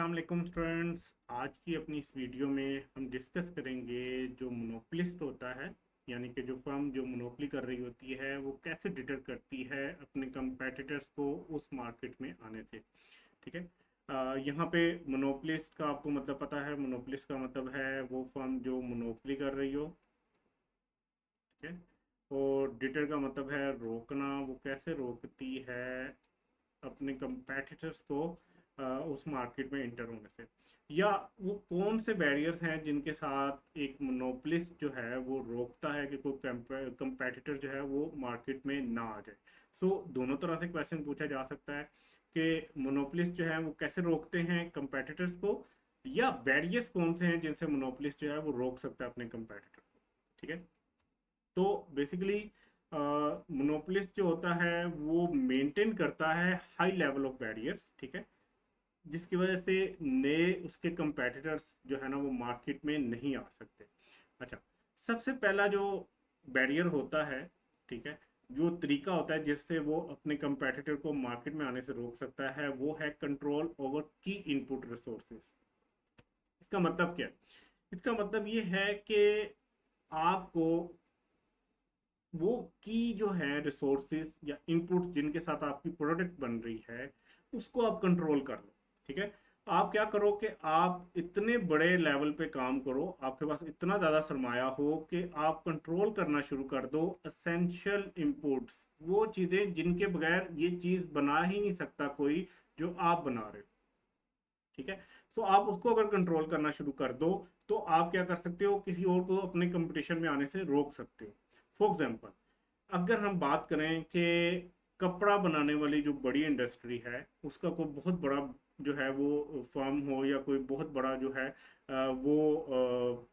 अस्सलाम वालेकुम स्टूडेंट्स। आज की अपनी इस वीडियो में हम डिस्कस करेंगे जो मोनोपोलिस्ट होता है, यानी कि जो फर्म जो मोनोपोली कर रही होती है वो कैसे डिटर करती है अपने कंपेटिटर्स को उस मार्केट में आने से। ठीक है। यहाँ पे मोनोपोलिस्ट का आपको मतलब पता है। मोनोपोलिस्ट का मतलब है वो फर्म जो मोनोपोली कर रही हो। ठीक है। और डिटर का मतलब है रोकना। वो कैसे रोकती है अपने कंपेटिटर्स को उस मार्केट में इंटर होने से, या वो कौन से बैरियर्स हैं जिनके साथ एक मोनोपोलिस्ट जो है वो रोकता है कि कोई कंपेटिटर जो है वो मार्केट में ना आ जाए। दोनों तरह से क्वेश्चन पूछा जा सकता है कि मोनोपोलिस्ट जो है वो कैसे रोकते हैं कंपेटिटर्स को, या बैरियर्स कौन से हैं जिनसे मोनोपोलिस्ट जो है वो रोक सकता है अपने कंपेटिटर को। ठीक है। तो बेसिकली मोनोपोलिस्ट जो होता है वो मेंटेन करता है हाई लेवल ऑफ बैरियर्स। ठीक है। जिसकी वजह से नए उसके कंपेटिटर्स जो है ना वो मार्केट में नहीं आ सकते। अच्छा, सबसे पहला जो बैरियर होता है, ठीक है, जो तरीका होता है जिससे वो अपने कंपेटिटर को मार्केट में आने से रोक सकता है, वो है कंट्रोल ओवर की इनपुट रिसोर्सेज। इसका मतलब क्या है? इसका मतलब ये है कि आपको वो की जो है रिसोर्सेज या इनपुट जिनके साथ आपकी प्रोडक्ट बन रही है उसको आप कंट्रोल कर लो। ठीक है। आप क्या करो कि आप इतने बड़े लेवल पे काम करो, आपके पास इतना ज़्यादा सरमाया हो कि आप कंट्रोल करना शुरू कर दो असेंशियल इनपुट्स, वो चीज़ें जिनके बगैर ये चीज़ बना ही नहीं सकता कोई, जो आप बना रहे हो। ठीक है। आप उसको अगर कंट्रोल करना शुरू कर दो तो आप क्या कर सकते हो, किसी और को अपने कंपटीशन में आने से रोक सकते हो। फॉर एग्जाम्पल, अगर हम बात करें कि कपड़ा बनाने वाली जो बड़ी इंडस्ट्री है उसका कोई बहुत बड़ा जो है वो फर्म हो, या कोई बहुत बड़ा जो है वो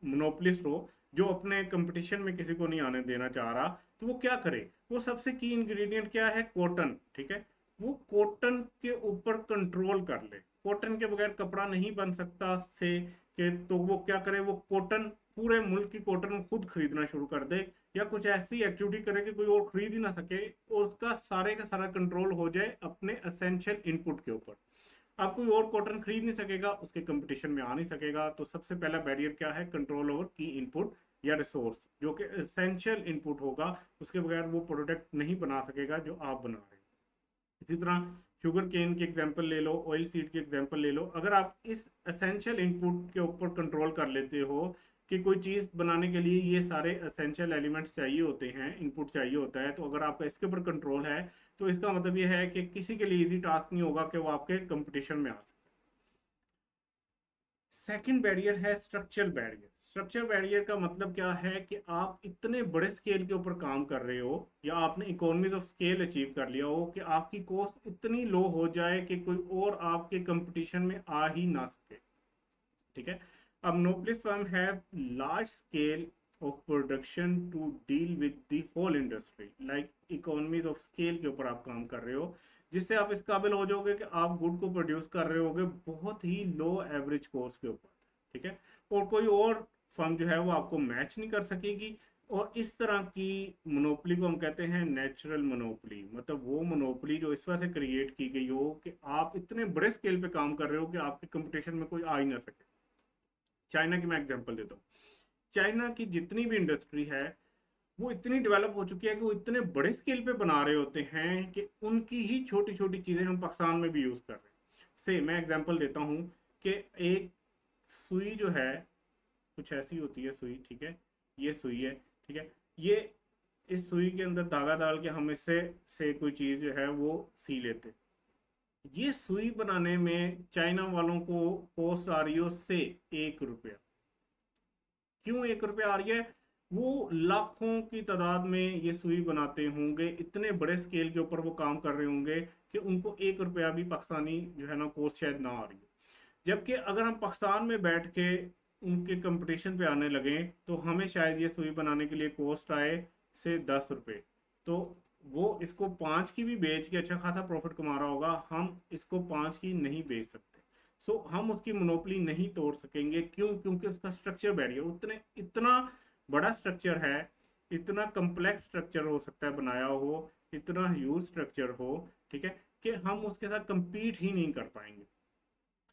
मोनोपोलिस्ट हो जो अपने कंपटीशन में किसी को नहीं आने देना चाह रहा, तो वो क्या करे? वो सबसे की इंग्रेडिएंट क्या है? कॉटन। ठीक है। वो कॉटन के ऊपर कंट्रोल कर ले। कॉटन के बगैर कपड़ा नहीं बन सकता से कि तो वो क्या करे? वो कॉटन, पूरे मुल्क की कॉटन खुद खरीदना शुरू कर दे, या कुछ ऐसी एक्टिविटी करे कि कोई और खरीद ही ना सके, और उसका सारे का सारा कंट्रोल हो जाए अपने असेंशियल इनपुट के ऊपर। अब कोई और कॉटन खरीद नहीं सकेगा, उसके कंपटीशन में आ नहीं सकेगा। तो सबसे पहला बैरियर क्या है? कंट्रोल ओवर की इनपुट या रिसोर्स, जो कि एसेंशियल इनपुट होगा, उसके बगैर वो प्रोडक्ट नहीं बना सकेगा जो आप बना रहे हैं। इसी तरह शुगर केन की एग्जांपल ले लो, ऑयल सीड की एग्जांपल ले लो। अगर आप इस एसेंशियल इनपुट के ऊपर कंट्रोल कर लेते हो कि कोई चीज़ बनाने के लिए ये सारे एसेंशियल एलिमेंट्स चाहिए होते हैं, इनपुट चाहिए होता है, तो अगर आपका इसके ऊपर कंट्रोल है तो इसका मतलब ये है कि किसी के लिए इजी टास्क नहीं होगा कि वो आपके कंपटीशन में आ सके। सेकंड बैरियर है स्ट्रक्चरल बैरियर। स्ट्रक्चर बैरियर का मतलब क्या है कि आप इतने बड़े स्केल के ऊपर काम कर रहे हो, या आपने इकोनॉमीज ऑफ स्केल अचीव कर लिया हो कि आपकी कॉस्ट इतनी लो हो जाए कि कोई और आपके कंपटीशन में आ ही ना सके। ठीक है। अब monopolist firm have large scale of production to deal with the whole industry, like economies of scale के ऊपर आप काम कर रहे हो, जिससे आप इस काबिल हो जाओगे कि आप गुड को प्रोड्यूस कर रहे होगे बहुत ही लो एवरेज कॉस्ट के ऊपर। ठीक है। और कोई और फर्म जो है वो आपको मैच नहीं कर सकेगी। और इस तरह की मोनोपोली को हम कहते हैं नेचुरल मोनोपोली। मतलब वो मोनोपोली जो इस वजह से क्रिएट की गई हो कि आप इतने बड़े स्केल पे काम कर रहे हो कि आपके कंपटीशन में कोई आ ही ना सके। चाइना की मैं एग्जांपल देता हूँ। चाइना की जितनी भी इंडस्ट्री है वो इतनी डेवलप हो चुकी है कि वो इतने बड़े स्केल पे बना रहे होते हैं कि उनकी ही छोटी छोटी चीज़ें हम पाकिस्तान में भी यूज़ कर रहे हैं। से मैं एग्जांपल देता हूँ कि एक सुई जो है कुछ ऐसी होती है सुई। ठीक है। ये सुई है। ठीक है। ये इस सुई के अंदर धागा डाल के हम इससे से कोई चीज़ जो है वो सी लेते। ये सुई बनाने में चाइना वालों को कॉस्ट आ रही है उससे 1 रुपया। क्यों 1 रुपया आ रही है? वो लाखों की तादाद में ये सुई बनाते होंगे, इतने बड़े स्केल के ऊपर वो काम कर रहे होंगे कि उनको 1 रुपया भी पाकिस्तानी जो है ना कॉस्ट शायद ना आ रही है। जबकि अगर हम पाकिस्तान में बैठ के उनके कंपटीशन पे आने लगे तो हमें शायद ये सुई बनाने के लिए कॉस्ट आए से 10 रुपये। तो वो इसको 5 की भी बेच के अच्छा खासा प्रॉफिट कमा रहा होगा, हम इसको 5 की नहीं बेच सकते। हम उसकी मोनोपोली नहीं तोड़ सकेंगे। क्यों? क्योंकि उसका स्ट्रक्चर बैरियर उतने इतना बड़ा स्ट्रक्चर है, इतना कम्प्लेक्स स्ट्रक्चर हो सकता है बनाया हो, इतना ह्यूज स्ट्रक्चर हो। ठीक है। कि हम उसके साथ कंपीट ही नहीं कर पाएंगे।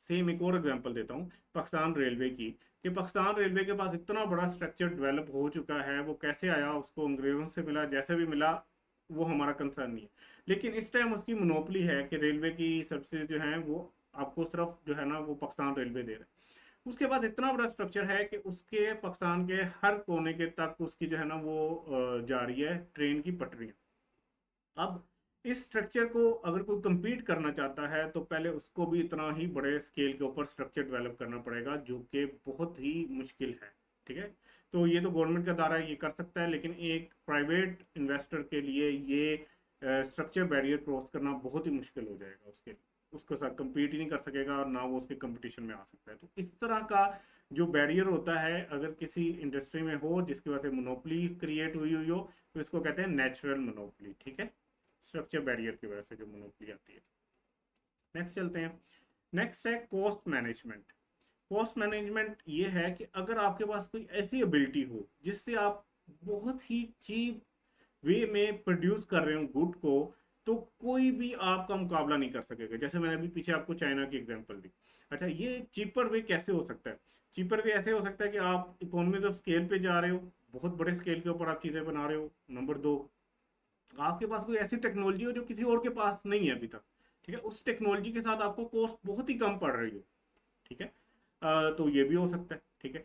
सेम एक और एग्जांपल देता हूँ पाकिस्तान रेलवे की, कि पाकिस्तान रेलवे के पास इतना बड़ा स्ट्रक्चर डेवलप हो चुका है, वो कैसे आया, उसको अंग्रेज़ों से मिला, जैसे भी मिला, वो हमारा कंसर्न नहीं है। लेकिन इस टाइम उसकी मोनोपोली है कि रेलवे की सर्विसेज जो हैं वो आपको सिर्फ जो है ना वो पाकिस्तान रेलवे दे रहा है। उसके बाद इतना बड़ा स्ट्रक्चर है कि उसके पाकिस्तान के हर कोने के तक उसकी जो है ना वो जा रही है ट्रेन की पटरियाँ। अब इस स्ट्रक्चर को अगर कोई compete करना चाहता है तो पहले उसको भी इतना ही बड़े स्केल के ऊपर स्ट्रक्चर डेवलप करना पड़ेगा, जो कि बहुत ही मुश्किल है। ठीक है, तो ये तो गवर्नमेंट का दायरा है, ये कर सकता है, लेकिन एक प्राइवेट इन्वेस्टर के लिए ये स्ट्रक्चर बैरियर क्रॉस करना बहुत ही मुश्किल हो जाएगा उसके, उसके साथ compete ही नहीं कर सकेगा और ना वो उसके कंपटीशन में आ सकता है। तो इस तरह का जो बैरियर होता है अगर किसी इंडस्ट्री में हो जिसकी वजह से मोनोपोली क्रिएट हुई हो, तो इसको कहते हैं नेचुरल मोनोपोली। ठीक है, स्ट्रक्चर बैरियर की वजह से जो मोनोपोली आती है। नेक्स्ट चलते हैं। नेक्स्ट है कॉस्ट मैनेजमेंट। कॉस्ट मैनेजमेंट ये है कि अगर आपके पास कोई ऐसी एबिलिटी हो जिससे आप बहुत ही चीप वे में प्रोड्यूस कर रहे हो गुड को, तो कोई भी आपका मुकाबला नहीं कर सकेगा। जैसे मैंने अभी पीछे आपको चाइना की एग्जांपल दी। अच्छा, ये चीपर वे कैसे हो सकता है? चीपर वे ऐसे हो सकता है कि आप इकोनॉमीज ऑफ स्केल पे जा रहे हो, बहुत बड़े स्केल के ऊपर आप चीज़ें बना रहे हो। नंबर दो, आपके पास कोई ऐसी टेक्नोलॉजी हो जो किसी और के पास नहीं है अभी तक। ठीक है, उस टेक्नोलॉजी के साथ आपको कॉस्ट बहुत ही कम पड़ रही हो। ठीक है, तो ये भी हो सकता है। ठीक है,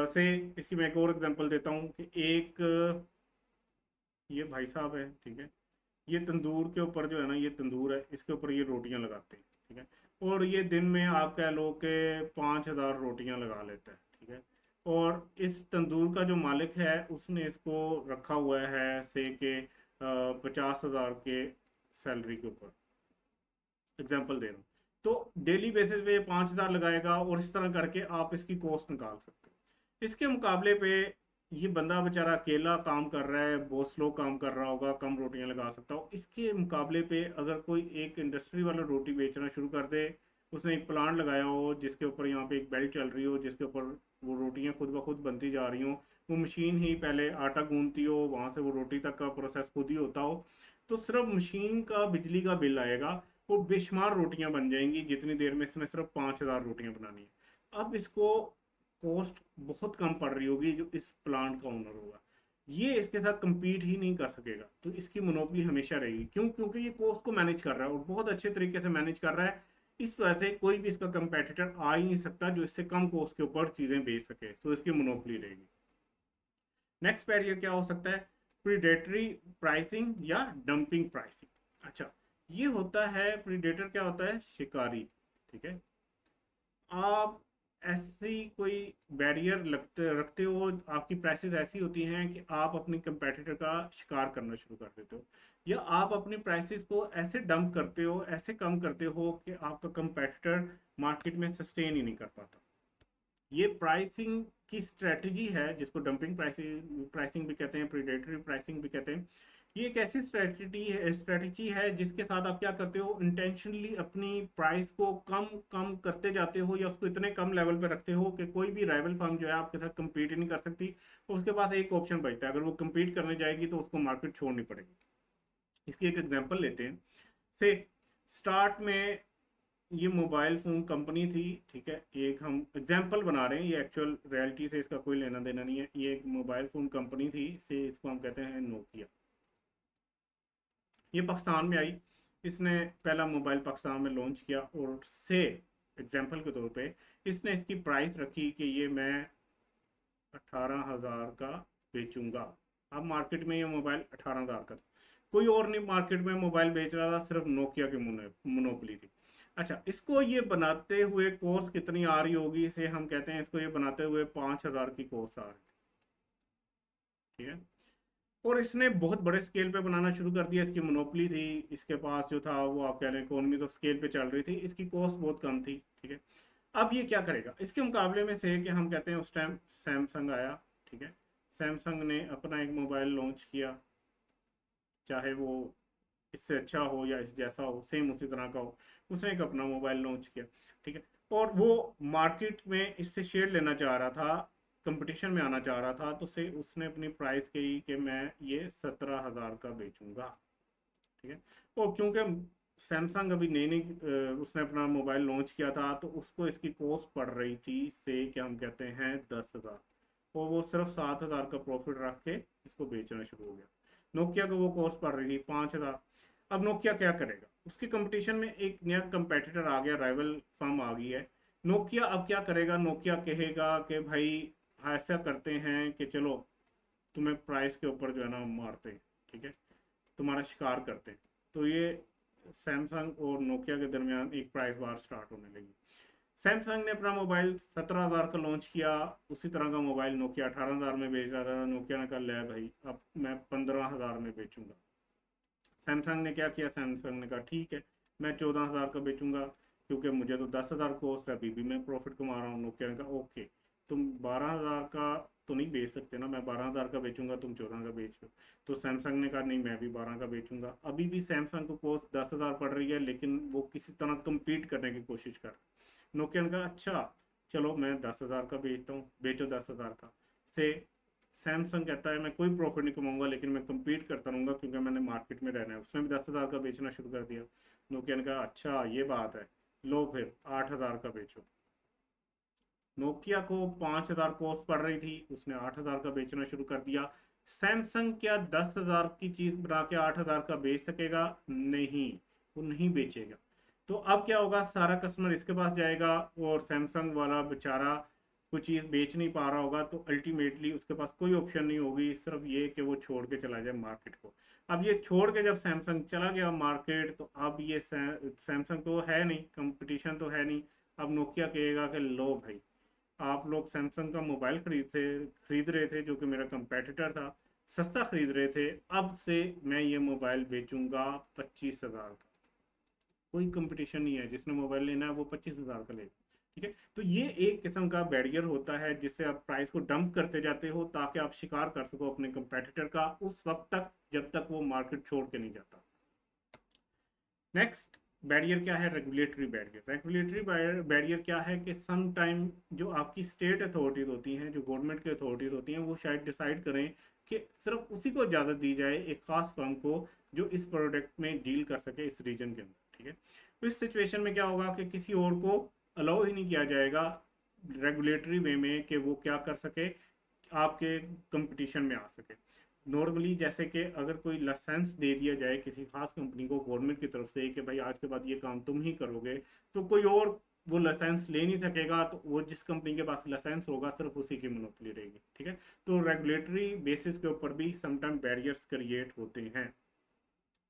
से इसकी मैं एक और एग्जांपल देता हूँ कि एक ये भाई साहब है। ठीक है, ये तंदूर के ऊपर जो है ना, ये तंदूर है, इसके ऊपर ये रोटियां लगाते हैं। ठीक है, और ये दिन में आप कह लो कि 5,000 रोटियां लगा लेता है। ठीक है, और इस तंदूर का जो मालिक है उसने इसको रखा हुआ है से के 50,000 के सैलरी के ऊपर, एग्जाम्पल दे रहा हूँ। तो डेली बेसिस पे 5,000 लगाएगा और इस तरह करके आप इसकी कॉस्ट निकाल सकते हो। इसके मुकाबले पे ये बंदा बेचारा अकेला काम कर रहा है, बहुत स्लो काम कर रहा होगा, कम रोटियां लगा सकता हो। इसके मुकाबले पे अगर कोई एक इंडस्ट्री वाला रोटी बेचना शुरू कर दे, उसने एक प्लांट लगाया हो जिसके ऊपर यहाँ पे एक बेल्ट चल रही हो, जिसके ऊपर वो रोटियां खुद ब खुद बनती जा रही हो, वो मशीन ही पहले आटा गूंथती हो, वहां से वो रोटी तक का प्रोसेस खुद ही होता हो, तो सिर्फ मशीन का बिजली का बिल आएगा, वो बेशुमार रोटियां बन जाएंगी जितनी देर में इसने सिर्फ 5,000 रोटियां बनानी है। अब इसको कॉस्ट बहुत कम पड़ रही होगी जो इस प्लांट का ओनर होगा, ये इसके साथ compete ही नहीं कर सकेगा। तो इसकी मोनोपोली हमेशा रहेगी। क्यों? क्योंकि ये कॉस्ट को मैनेज कर रहा है और बहुत अच्छे तरीके से मैनेज कर रहा है। इस वजह से कोई भी इसका कंपेटिटर आ ही नहीं सकता जो इससे कम कॉस्ट के ऊपर चीजें बेच सके, तो इसकी मोनोपोली रहेगी। नेक्स्ट बैरियर क्या हो सकता है? प्रीडेटरी प्राइसिंग या डंपिंग प्राइसिंग। अच्छा, ये होता है प्रीडेटर, क्या होता है? शिकारी। ठीक है, आप ऐसी कोई बैरियर लगते रखते हो, आपकी प्राइसेस ऐसी होती हैं कि आप अपने कंपेटिटर का शिकार करना शुरू कर देते हो, या आप अपनी प्राइसेस को ऐसे डंप करते हो, ऐसे कम करते हो कि आपका कंपेटिटर मार्केट में सस्टेन ही नहीं कर पाता। ये प्राइसिंग की स्ट्रेटजी है जिसको डंपिंग प्राइसिंग प्राइसिंग भी कहते हैं, प्रीडेटरी प्राइसिंग भी कहते हैं। ये एक ऐसी स्ट्रेटजी है जिसके साथ आप क्या करते हो, इंटेंशनली अपनी प्राइस को कम कम करते जाते हो, या उसको इतने कम लेवल पे रखते हो कि कोई भी राइवल फर्म जो है आपके साथ कम्पीट ही नहीं कर सकती। तो उसके पास एक ऑप्शन बचता है, अगर वो कम्पीट करने जाएगी तो उसको मार्केट छोड़नी पड़ेगी। इसकी एक एग्जांपल लेते हैं। से स्टार्ट में ये मोबाइल फ़ोन कंपनी थी। ठीक है, एक हम एग्जांपल बना रहे हैं, ये एक्चुअल रियलिटी से इसका कोई लेना देना नहीं है। ये एक मोबाइल फ़ोन कंपनी थी, से इसको हम कहते हैं नोकिया। ये पाकिस्तान में आई, इसने पहला मोबाइल पाकिस्तान में लॉन्च किया, और से एग्जांपल के तौर पे इसने इसकी प्राइस रखी कि ये मैं 18,000 का बेचूंगा। अब मार्केट में ये मोबाइल 18,000 का था, कोई और नहीं मार्केट में मोबाइल बेच रहा था, सिर्फ नोकिया की मोनोपोली थी। अच्छा, इसको ये बनाते हुए कॉस्ट कितनी आ रही होगी, इसे हम कहते हैं, इसको ये बनाते हुए 5,000 की कॉस्ट आ रही थी। ठीक है, और इसने बहुत बड़े स्केल पे बनाना शुरू कर दिया, इसकी मोनोपोली थी, इसके पास जो था वो आप कह रहे हैं इकोनॉमी तो स्केल पे चल रही थी, इसकी कॉस्ट बहुत कम थी। ठीक है, अब ये क्या करेगा इसके मुकाबले में, से कि हम कहते हैं उस टाइम सैमसंग आया। ठीक है, सैमसंग ने अपना एक मोबाइल लॉन्च किया, चाहे वो इससे अच्छा हो या इस जैसा हो, सेम उसी तरह का हो, उसने एक अपना मोबाइल लॉन्च किया। ठीक है, और वो मार्केट में इससे शेयर लेना चाह रहा था, कंपटीशन में आना चाह रहा था, तो से उसने अपनी प्राइस कही कि मैं ये 17,000 का बेचूंगा। ठीक है, और क्योंकि सैमसंग अभी नई नई उसने अपना मोबाइल लॉन्च किया था, तो उसको इसकी कॉस्ट पड़ रही थी से क्या हम कहते हैं 10,000, और वो सिर्फ 7,000 का प्रॉफिट रख के इसको बेचना शुरू हो गया। नोकिया को वो कॉस्ट पड़ रही थी 5,000। अब नोकिया क्या करेगा, उसकी कंपटीशन में एक नया कंपेटिटर आ गया, राइवल फर्म आ गई है। नोकिया अब क्या करेगा, नोकिया कहेगा कि भाई ऐसा करते हैं कि चलो तुम्हें प्राइस के ऊपर जो है ना मारते हैं, ठीक है, तुम्हारा शिकार करते हैं। तो ये सैमसंग और नोकिया के दरमियान एक प्राइस वार स्टार्ट होने लगी। सैमसंग ने अपना मोबाइल 17,000 का लॉन्च किया, उसी तरह का मोबाइल नोकिया 18,000 में बेच रहा था। नोकिया ने कहा ले भाई अब मैं 15,000 में बेचूंगा। सैमसंग ने क्या किया, सैमसंग ने कहा ठीक है मैं 14,000 का बेचूंगा, क्योंकि मुझे तो 10,000 कॉस्ट है, अभी भी मैं प्रॉफिट कमा रहा हूँ। नोकिया ने कहा ओके, तुम 12,000 का तो नहीं बेच सकते ना, मैं 12,000 का बेचूंगा, तुम 14 का बेच लो। तो सैमसंग ने कहा नहीं मैं भी 12 का बेचूंगा। अभी भी सैमसंग को कॉस्ट 10,000 पड़ रही है, लेकिन वो किसी तरह कम्पीट करने की कोशिश कर। नोकिया ने कहा अच्छा चलो मैं 10,000 का बेचता हूँ, बेचो 10,000 का। से सैमसंग कहता है मैं कोई प्रॉफिट नहीं कमाऊंगा, लेकिन मैं कम्पीट करता रहूंगा क्योंकि मैंने मार्केट में रहना है। उसने भी 10,000 का बेचना शुरू कर दिया। नोकिया ने कहा अच्छा ये बात है, लो फिर 8,000 का बेचो। नोकिया को 5,000 कॉस्ट पड़ रही थी, उसने 8,000 का बेचना शुरू कर दिया। सैमसंग क्या 10,000 की चीज बना के 8,000 का बेच सकेगा? नहीं, वो नहीं बेचेगा। तो अब क्या होगा, सारा कस्टमर इसके पास जाएगा और सैमसंग वाला बेचारा कोई चीज़ बेच नहीं पा रहा होगा, तो अल्टीमेटली उसके पास कोई ऑप्शन नहीं होगी, सिर्फ ये कि वो छोड़ के चला जाए मार्केट को। अब ये छोड़ के जब सैमसंग चला गया मार्केट, तो अब ये सैमसंग तो है नहीं, कंपटीशन तो है नहीं। अब नोकिया कहेगा कि लो भाई, आप लोग सैमसंग का मोबाइल खरीद रहे थे जो कि मेरा कंपेटिटर था, सस्ता खरीद रहे थे, अब से मैं ये मोबाइल बेचूंगा 25,000 का। कोई कंपटीशन नहीं है, जिसने मोबाइल लेना है वो 25,000 का ले। ठीक है, तो ये एक किस्म का बैरियर होता है जिससे आप प्राइस को डंप करते जाते हो, ताकि आप शिकार कर सको अपने कंपेटिटर का उस वक्त तक जब तक वो मार्केट छोड़ के नहीं जाता। नेक्स्ट बैरियर क्या है, रेगुलेटरी बैरियर। रेगुलेटरी बैरियर क्या है कि सम टाइम जो आपकी स्टेट अथॉरिटीज होती हैं, जो गवर्नमेंट की अथॉरिटीज होती हैं, वो शायद डिसाइड करें कि सिर्फ उसी को इजाज़त दी जाए, एक खास फर्म को, जो इस प्रोडक्ट में डील कर सके इस रीजन के अंदर। ठीक है, तो इस सिचुएशन में क्या होगा कि किसी और को अलाउ ही नहीं किया जाएगा रेगुलेटरी वे में कि वो क्या कर सके, आपके कंपटीशन में आ सके। नॉर्मली जैसे कि अगर कोई लाइसेंस दे दिया जाए किसी खास कंपनी को गवर्नमेंट की तरफ से कि भाई आज के बाद ये काम तुम ही करोगे, तो कोई और वो लाइसेंस ले नहीं सकेगा, तो वो जिस कंपनी के पास लाइसेंस होगा सिर्फ उसी की मोनोपोली रहेगी। ठीक है, तो रेगुलेटरी बेसिस के ऊपर भी समटाइम बैरियर्स क्रिएट होते हैं,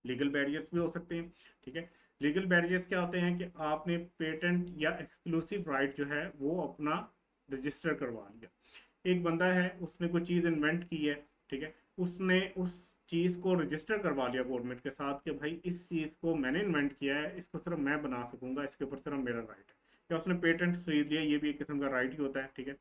लीगल बैरियर्स भी हो सकते हैं। ठीक है, लीगल बैरियर्स क्या होते हैं कि आपने पेटेंट या एक्सक्लूसिव राइट जो है वो अपना रजिस्टर करवा लिया। एक बंदा है, उसने कोई चीज़ इन्वेंट की है, ठीक है, उसने उस चीज़ को रजिस्टर करवा लिया गवर्नमेंट के साथ कि भाई इस चीज़ को मैंने इन्वेंट किया है, इसको सिर्फ मैं बना सकूंगा, इसके ऊपर सिर्फ मेरा राइट है। या उसने पेटेंट खरीद लिया, ये भी एक किस्म का राइट ही होता है। ठीक है,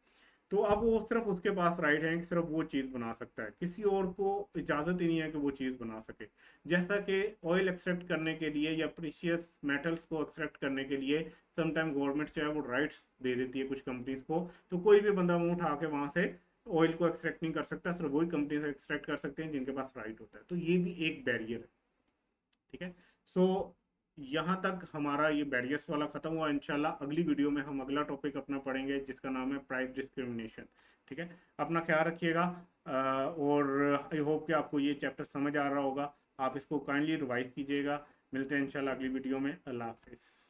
तो अब वो सिर्फ उसके पास राइट है कि सिर्फ वो चीज़ बना सकता है, किसी और को इजाज़त ही नहीं है कि वो चीज़ बना सके। जैसा कि ऑयल एक्सट्रैक्ट करने के लिए या प्रीशियस मेटल्स को एक्सट्रैक्ट करने के लिए समटाइम गवर्नमेंट जो है वो राइट्स दे देती है कुछ कंपनीज को, तो कोई भी बंदा मुंह उठा के वहाँ से ऑयल को एक्सट्रैक्ट नहीं कर सकता, सिर्फ वही कंपनी से एक्सट्रैक्ट कर सकते हैं जिनके पास राइट होता है। तो ये भी एक बैरियर है। ठीक है, सो यहाँ तक हमारा ये बैरियर्स वाला खत्म हुआ। इंशाल्लाह अगली वीडियो में हम अगला टॉपिक अपना पढ़ेंगे जिसका नाम है प्राइस डिस्क्रिमिनेशन। ठीक है, अपना ख्याल रखिएगा, और आई होप कि आपको ये चैप्टर समझ आ रहा होगा। आप इसको काइंडली रिवाइज कीजिएगा। मिलते हैं इंशाल्लाह अगली वीडियो में। अल्लाह हाफिज़।